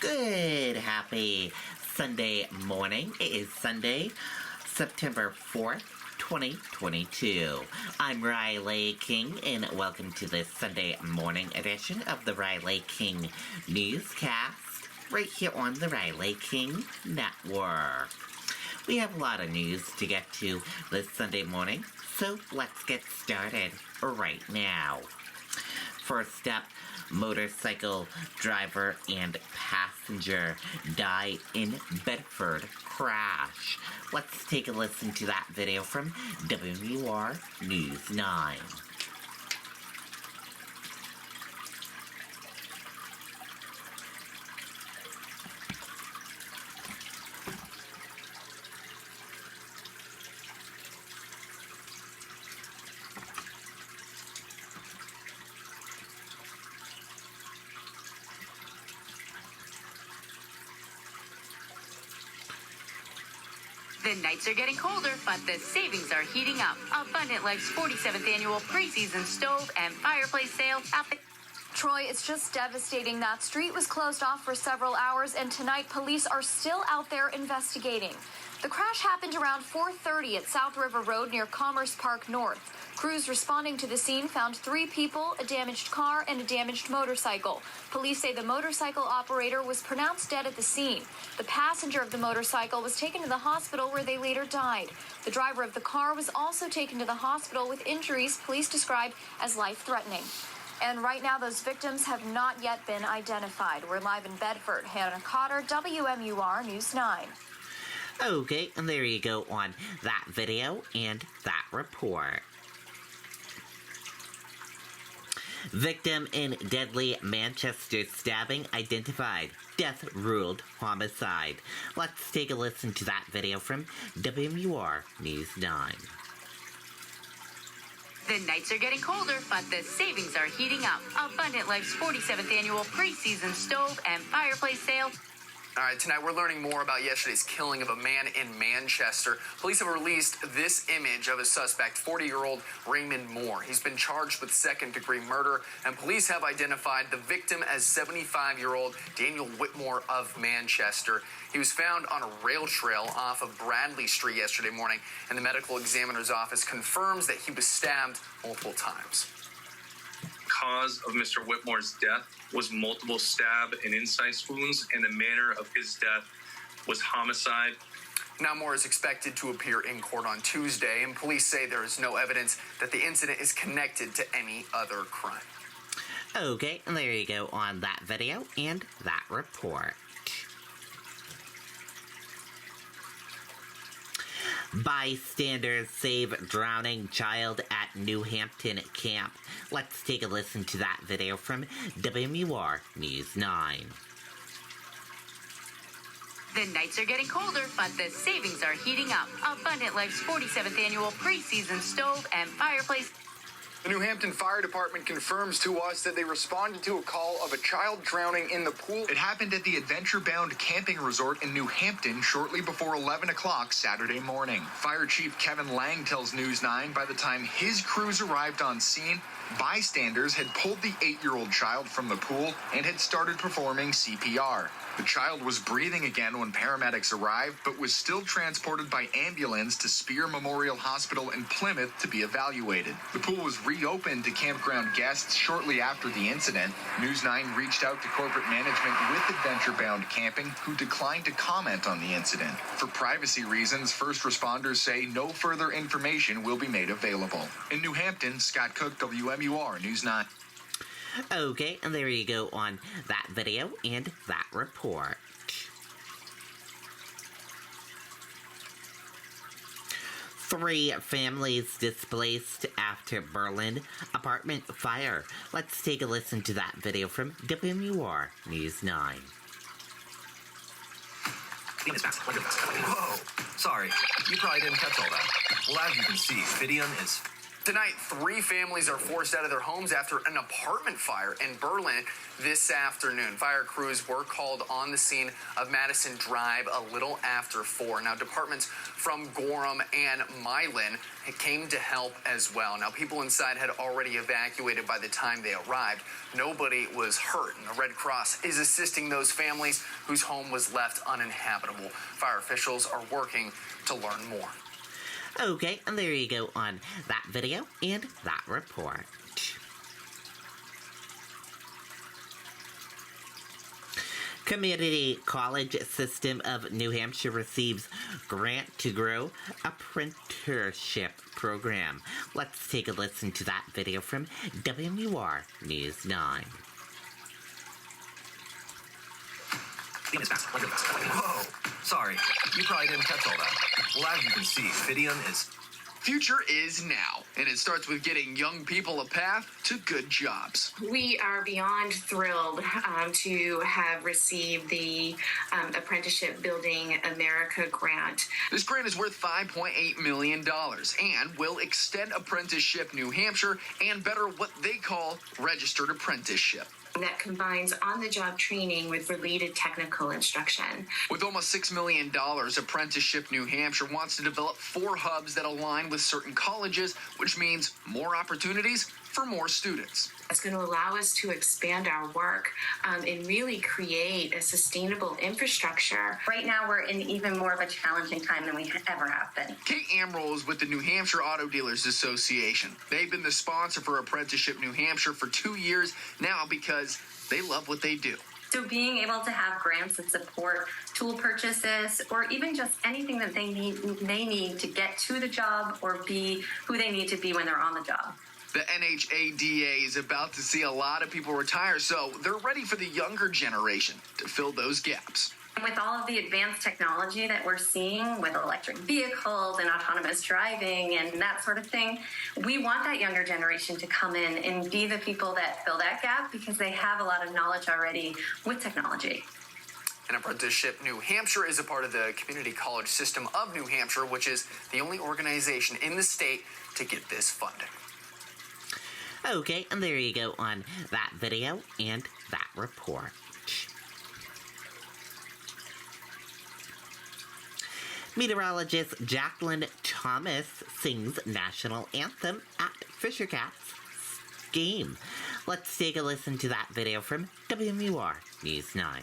Good, happy Sunday morning. It is Sunday, September 4th, 2022. I'm Riley King, and welcome to this Sunday morning edition of the Riley King Newscast, right here on the Riley King Network. We have a lot of news to get to this Sunday morning, so let's get started right now. First up, motorcycle driver and passenger die in Bedford crash. Let's take a listen to that video from WMUR News 9. The nights are getting colder, but the savings are heating up. Abundant Life's 47th annual preseason stove and fireplace sale. Troy, it's just devastating. That street was closed off for several hours, and tonight police are still out there investigating. The crash happened around 4:30 at South River Road near Commerce Park North. Crews responding to the scene found 3 people, a damaged car, and a damaged motorcycle. Police say the motorcycle operator was pronounced dead at the scene. The passenger of the motorcycle was taken to the hospital where they later died. The driver of the car was also taken to the hospital with injuries police described as life-threatening. And right now, those victims have not yet been identified. We're live in Bedford. Hannah Cotter, WMUR News 9. Okay, and there you go on that video and that report. Victim in deadly Manchester stabbing identified. Death ruled homicide. Let's take a listen to that video from WMUR News 9. The nights are getting colder, but the savings are heating up. Abundant Life's 47th annual preseason stove and fireplace sale. All right, tonight we're learning more about yesterday's killing of a man in Manchester. Police have released this image of a suspect, 40-year-old Raymond Moore. He's been charged with second-degree murder, and police have identified the victim as 75-year-old Daniel Whitmore of Manchester. He was found on a rail trail off of Bradley Street yesterday morning, and the medical examiner's office confirms that he was stabbed multiple times. Cause of Mr. Whitmore's death was multiple stab and incise wounds, and the manner of his death was homicide. Now Moore is expected to appear in court on Tuesday, and police say there is no evidence that the incident is connected to any other crime. Okay, and there you go on that video and that report. Bystanders save drowning child at New Hampton camp. Let's take a listen to that video from WMUR News 9. The nights are getting colder, but the savings are heating up. Abundant Life's 47th annual preseason stove and fireplace. The New Hampton Fire Department confirms to us that they responded to a call of a child drowning in the pool. It happened at the Adventure Bound Camping Resort in New Hampton shortly before 11 o'clock Saturday morning. Fire Chief Kevin Lang tells News 9 by the time his crews arrived on scene, bystanders had pulled the 8-year-old child from the pool and had started performing CPR. The child was breathing again when paramedics arrived, but was still transported by ambulance to Spear Memorial Hospital in Plymouth to be evaluated. The pool was reopened to campground guests shortly after the incident. News 9 reached out to corporate management with Adventure Bound Camping, who declined to comment on the incident. For privacy reasons, first responders say no further information will be made available. In New Hampton, Scott Cook, WMUR News 9. Okay, and there you go on that video and that report. Three families displaced after Berlin apartment fire. Let's take a listen to that video from WMUR News 9. Whoa, sorry, you probably didn't catch all that. Well, as you can see, Fidium is Tonight, 3 families are forced out of their homes after an apartment fire in Berlin this afternoon. Fire crews were called on the scene of Madison Drive a little after 4. Now, departments from Gorham and Milan came to help as well. Now, people inside had already evacuated by the time they arrived. Nobody was hurt, and the Red Cross is assisting those families whose home was left uninhabitable. Fire officials are working to learn more. Okay, and there you go on that video and that report. Community College System of New Hampshire receives grant to grow apprenticeship program. Let's take a listen to that video from WMUR News 9. Whoa, sorry, you probably didn't catch all that. Well, as you can see, Fidium is... Future is now, and it starts with getting young people a path to good jobs. We are beyond thrilled to have received the Apprenticeship Building America grant. This grant is worth $5.8 million and will extend Apprenticeship New Hampshire and better what they call registered apprenticeship. That combines on-the-job training with related technical instruction. With almost $6 million, Apprenticeship New Hampshire wants to develop 4 hubs that align with certain colleges, which means more opportunities for more students. It's going to allow us to expand our work and really create a sustainable infrastructure. Right now, we're in even more of a challenging time than we ever have been. Kate Amrell is with the New Hampshire Auto Dealers Association. They've been the sponsor for Apprenticeship New Hampshire for 2 years now because they love what they do. So being able to have grants that support tool purchases or even just anything that they need to get to the job or be who they need to be when they're on the job. The NHADA is about to see a lot of people retire, so they're ready for the younger generation to fill those gaps. With all of the advanced technology that we're seeing with electric vehicles and autonomous driving and that sort of thing, we want that younger generation to come in and be the people that fill that gap because they have a lot of knowledge already with technology. And Apprenticeship New Hampshire is a part of the Community College System of New Hampshire, which is the only organization in the state to get this funding. Okay, and there you go on that video and that report. Meteorologist Jacqueline Thomas sings national anthem at Fisher Cats game. Let's take a listen to that video from WMUR News 9.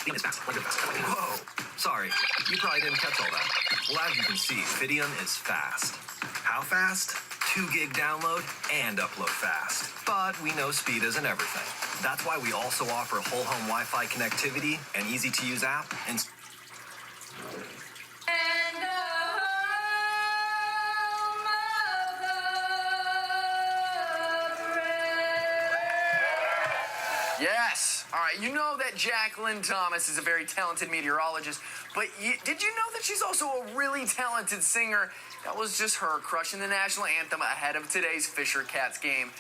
Whoa, sorry, you probably didn't catch all that. Well, as you can see, Fidium is fast. How fast? 2 gig download and upload fast. But we know speed isn't everything. That's why we also offer whole home Wi-Fi connectivity, an easy-to-use app, and... Yes. All right. You know that Jacqueline Thomas is a very talented meteorologist, but did you know that she's also a really talented singer? That was just her crushing the national anthem ahead of today's Fisher Cats game,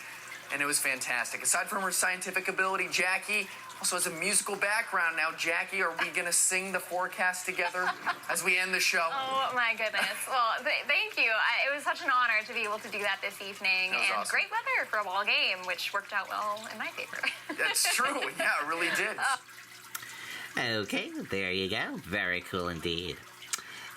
and it was fantastic. Aside from her scientific ability, Jackie also has a musical background. Now, Jackie, are we going to sing the forecast together as we end the show? Oh, my goodness. Well, thank you. It was such an honor to be able to do that this evening. That was and awesome. Great weather for a ball game, which worked out well in my favor. That's true. Yeah, it really did. Okay, there you go. Very cool indeed.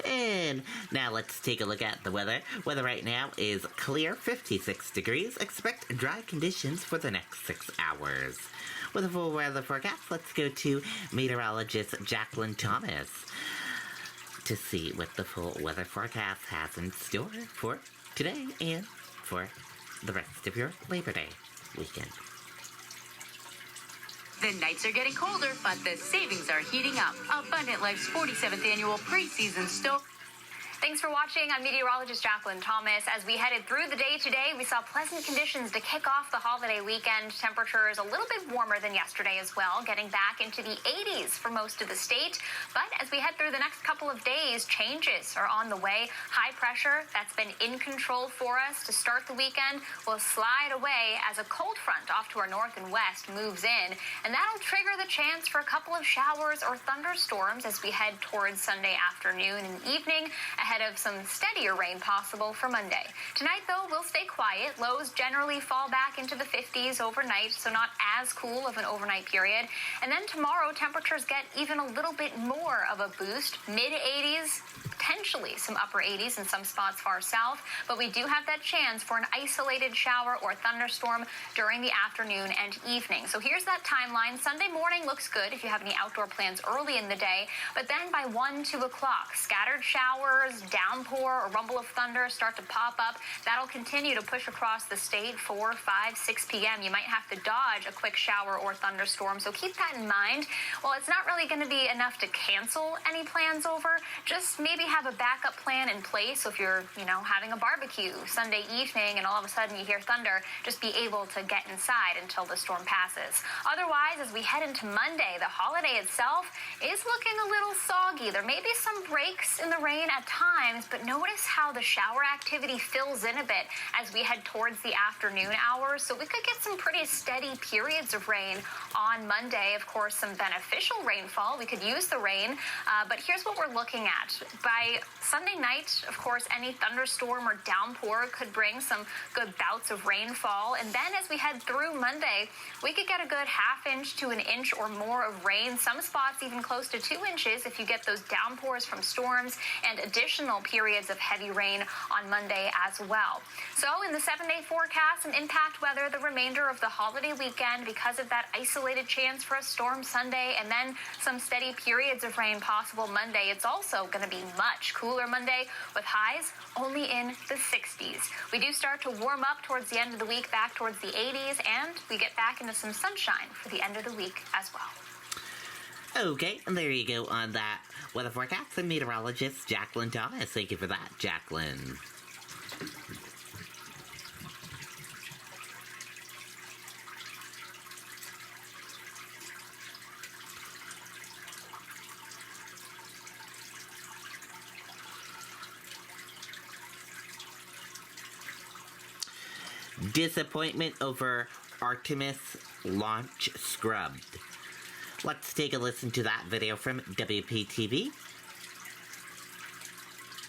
And now let's take a look at the weather. Weather right now is clear, 56 degrees. Expect dry conditions for the next 6 hours. With a full weather forecast, let's go to meteorologist Jacqueline Thomas to see what the full weather forecast has in store for today and for the rest of your Labor Day weekend. The nights are getting colder, but the savings are heating up. Abundant Life's 47th annual preseason stove. Thanks for watching. I'm meteorologist Jacqueline Thomas. As we headed through the day today, we saw pleasant conditions to kick off the holiday weekend. Temperatures a little bit warmer than yesterday as well, getting back into the 80s for most of the state. But as we head through the next couple of days, changes are on the way. High pressure that's been in control for us to start the weekend will slide away as a cold front off to our north and west moves in, and that'll trigger the chance for a couple of showers or thunderstorms as we head towards Sunday afternoon and evening, ahead of some steadier rain possible for Monday. Tonight, though, we'll stay quiet. Lows generally fall back into the 50s overnight, so not as cool of an overnight period. And then tomorrow, temperatures get even a little bit more of a boost, mid-80s, potentially some upper 80s in some spots far south, but we do have that chance for an isolated shower or thunderstorm during the afternoon and evening. So here's that timeline. Sunday morning looks good if you have any outdoor plans early in the day, but then by 1, 2 o'clock, scattered showers, downpour, or rumble of thunder start to pop up. That'll continue to push across the state 4, 5, 6 p.m. You might have to dodge a quick shower or thunderstorm, so keep that in mind. Well, it's not really going to be enough to cancel any plans over. Just maybe have a backup plan in place. So if you're, having a barbecue Sunday evening and all of a sudden you hear thunder, just be able to get inside until the storm passes. Otherwise, as we head into Monday, the holiday itself is looking a little soggy. There may be some breaks in the rain at times, but notice how the shower activity fills in a bit as we head towards the afternoon hours. So we could get some pretty steady periods of rain on Monday. Of course, some beneficial rainfall. We could use the rain, but here's what we're looking at. By Sunday night, of course, any thunderstorm or downpour could bring some good bouts of rainfall. And then as we head through Monday, we could get a good ½ inch to an inch or more of rain. Some spots even close to 2 inches if you get those downpours from storms and additional periods of heavy rain on Monday as well. So in the 7-day forecast, some impact weather the remainder of the holiday weekend because of that isolated chance for a storm Sunday and then some steady periods of rain possible Monday. It's also going to be much cooler Monday with highs only in the 60s. We do start to warm up towards the end of the week, back towards the 80s, and we get back into some sunshine for the end of the week as well. Okay, and there you go on that weather forecast. And meteorologist Jacqueline Thomas. Thank you for that, Jacqueline. Disappointment over Artemis launch scrubbed. Let's take a listen to that video from WPTV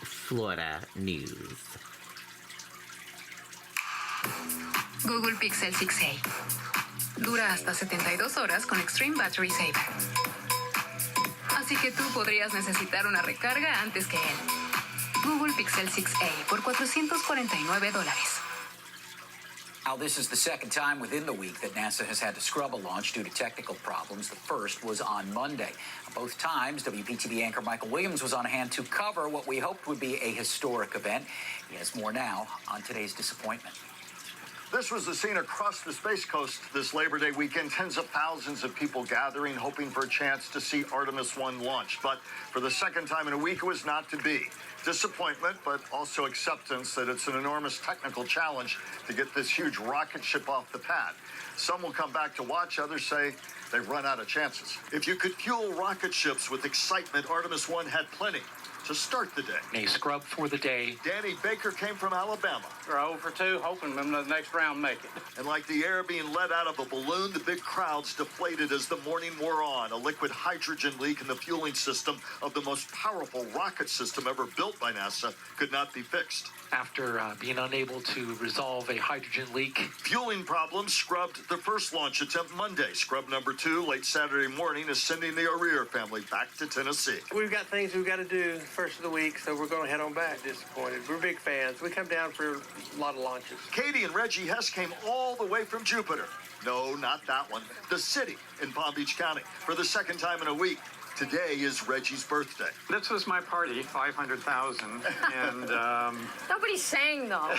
Florida News. Google Pixel 6a. Dura hasta 72 horas con Extreme Battery Saver. Así que tú podrías necesitar una recarga antes que él. Google Pixel 6a por $449. Now, this is the second time within the week that NASA has had to scrub a launch due to technical problems. The first was on Monday. Both times, WPTV anchor Michael Williams was on hand to cover what we hoped would be a historic event. He has more now on today's disappointment. This was the scene across the Space Coast this Labor Day weekend. Tens of thousands of people gathering, hoping for a chance to see Artemis 1 launch. But for the second time in a week, it was not to be. Disappointment, but also acceptance that it's an enormous technical challenge to get this huge rocket ship off the pad. Some will come back to watch, others say they've run out of chances. If you could fuel rocket ships with excitement, Artemis 1 had plenty to start the day. A scrub for the day. Danny Baker came from Alabama. We're 0 for 2, hoping the next round make it. And like the air being let out of a balloon, the big crowds deflated as the morning wore on. A liquid hydrogen leak in the fueling system of the most powerful rocket system ever built by NASA could not be fixed. After being unable to resolve a hydrogen leak. Fueling problems scrubbed the first launch attempt Monday. Scrub number 2 late Saturday morning is sending the O'Rear family back to Tennessee. We've got things we've got to do first of the week, so we're going to head on back. Disappointed. We're big fans. We come down for a lot of launches. Katie and Reggie Hess came all the way from Jupiter. No, not that one. The city in Palm Beach County. For the second time in a week, Today is Reggie's birthday. This was my party, 500,000, and Nobody's saying, though.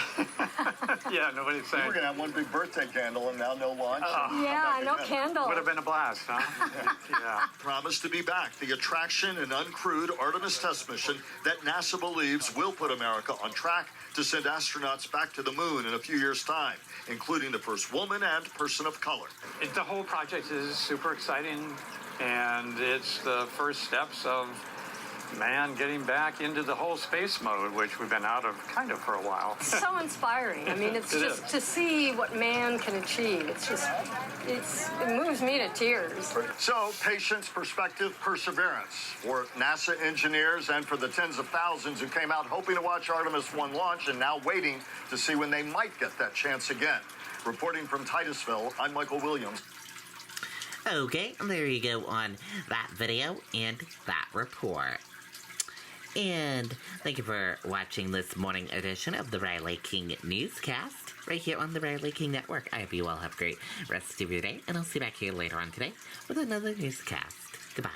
yeah, nobody's saying. We're going to have one big birthday candle and now no launch. Yeah, no candle. Would have been a blast, huh? Yeah. Promised to be back. The attraction and uncrewed Artemis test mission that NASA believes will put America on track to send astronauts back to the moon in a few years' time, including the first woman and person of color. The whole project is super exciting, and it's the first steps of man getting back into the whole space mode, which we've been out of kind of for a while. So inspiring. I mean, it's just to see what man can achieve. It moves me to tears. So, patience, perspective, perseverance for NASA engineers and for the tens of thousands who came out hoping to watch Artemis 1 launch and now waiting to see when they might get that chance again. Reporting from Titusville, I'm Michael Williams. Okay, there you go on that video and that report. And thank you for watching this morning edition of the Riley King Newscast right here on the Riley King Network. I hope you all have a great rest of your day, and I'll see you back here later on today with another newscast. Goodbye.